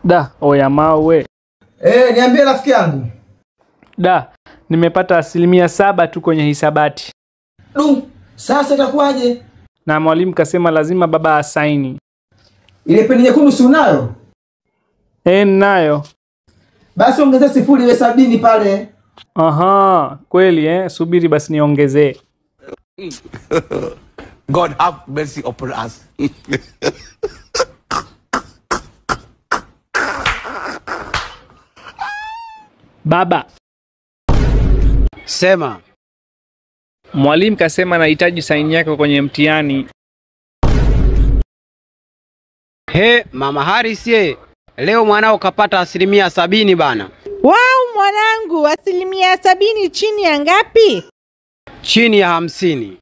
Da, oya mawe. Niambie rafiki yangu. Da, nimepata 7% tu kwenye hisabati. Sasa itakuwaje? Na mwalimu kasema lazima baba asaini. Ile peni nyekundu si unayo? Nayo. Basi ongeza 0 iwe 70 pale. Aha, kweli subiri basi niongezee. God have mercy upon us. Baba. Sema. Mwalimu kasema nahitaji saini yako kwenye mtihani. Mama Haris leo mwanao kapata 70% bana. Wow, mwanangu, 70% chini ya ngapi? Chini ya 50.